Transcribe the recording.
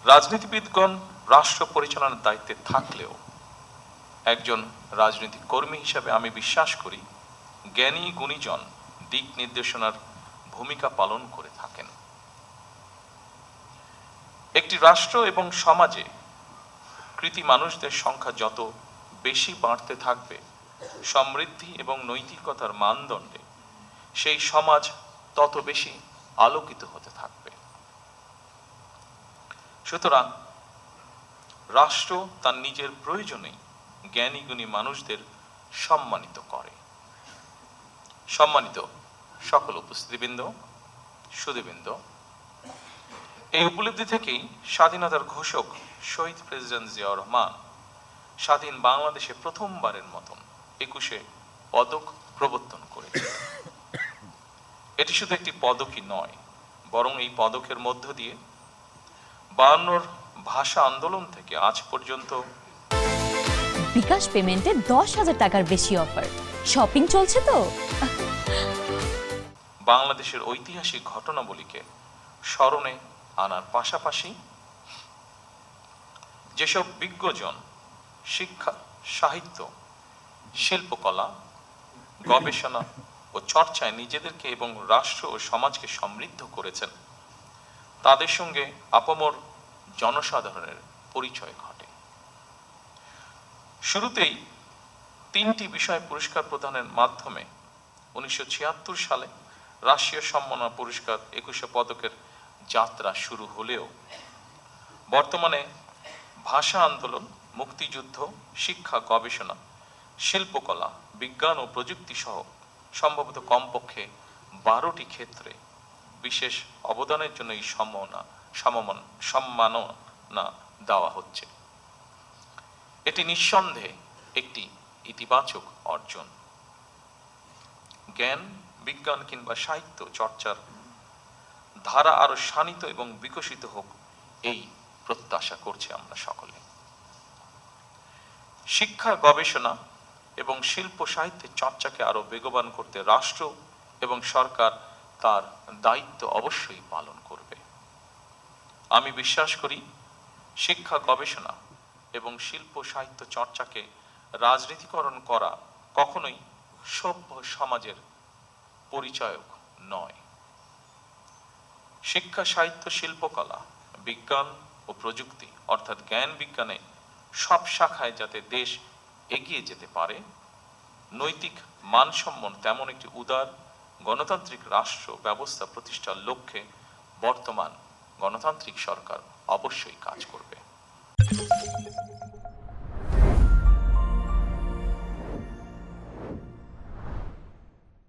রাজনীতিবিদগণ রাষ্ট্র পরিচালনার দায়িত্বে থাকলেও একজন রাজনৈতিক কর্মী হিসাবে আমি বিশ্বাস করি জ্ঞানী গুণীজন দিক নির্দেশনার ভূমিকা পালন করে থাকেন। একটি রাষ্ট্র এবং সমাজে কৃতি মানুষদের সংখ্যা যত বেশি বাড়তে থাকবে সমৃদ্ধি এবং নৈতিকতার মানদণ্ডে সেই সমাজ তত বেশি আলোকিত হতে থাকবে। সুতরাং রাষ্ট্র তার নিজের প্রয়োজনেই জ্ঞানী গুণী মানুষদের সম্মানিত করে। সম্মানিত সকল উপস্থিতিবৃন্দ, সুধীবৃন্দ, এই উপলব্ধি থেকেই স্বাধীনতার ঘোষক শহীদ প্রেসিডেন্ট জিয়াউর রহমান স্বাধীন বাংলাদেশে প্রথমবারের মতন 21শে পদক প্রবর্তন করেছিলেন। এটি শুধু একটি পদকই নয়, বরং এই পদকের মধ্য দিয়ে 52 ভাষা আন্দোলন থেকে আজ পর্যন্ত বিকাশ পেমেন্টে 10,000 টাকার বেশি অফার, শপিং চলছে তো। বাংলাদেশের ঐতিহাসিক ঘটনাবলীকে স্মরণে আনার পাশাপাশি যেসব বিজ্ঞজন শিক্ষা, সাহিত্য, শিল্পকলা, গবেষণা ও চর্চায় নিজেদেরকে এবং রাষ্ট্র ও সমাজকে সমৃদ্ধ করেছেন, তাদের সঙ্গে আপামর জনসাধারণের পরিচয় ঘটে। শুরুতেই 3টি বিষয় পুরস্কার প্রদানের মাধ্যমে 1976 সালে রাষ্ট্রীয় সম্মাননা পুরস্কার 21শে পদকের যাত্রা শুরু হলেও বর্তমানে ভাষা আন্দোলন, মুক্তিযুদ্ধ, শিক্ষা, গবেষণা, শিল্পকলা, বিজ্ঞান ও প্রযুক্তি সহ সম্ভবত কমপক্ষে 12টি ক্ষেত্রে বিশেষ অবদানের জন্য এই সম্মাননা দেওয়া হচ্ছে। এটি নিঃসন্দেহে একটি ইতিবাচক অর্জন। জ্ঞান, বিজ্ঞান কিংবা সাহিত্য চর্চার ধারা আরো শানিত এবং বিকশিত হোক, এই প্রত্যাশা করছি আমরা সকলে। শিক্ষা, গবেষণা এবং শিল্প সাহিত্যের চর্চাকে আরো বেগবান করতে রাষ্ট্র এবং সরকার তার দায়িত্ব অবশ্যই পালন করবে। আমি বিশ্বাস করি শিক্ষা, গবেষণা এবং শিল্প সাহিত্য চর্চাকে রাজনীতিকরণ করা কখনোই সভ্য সমাজের পরিচায়ক নয়। শিক্ষা, সাহিত্য, শিল্পকলা, বিজ্ঞান ও প্রযুক্তি অর্থাৎ জ্ঞান বিজ্ঞানে সব শাখায় যাতে দেশ এগিয়ে যেতে পারে, নৈতিক মানসম্পন্ন তেমন একটি উদার গণতান্ত্রিক রাষ্ট্র ব্যবস্থা প্রতিষ্ঠার লক্ষ্যে বর্তমান গণতান্ত্রিক সরকার অবশ্যই কাজ করবে।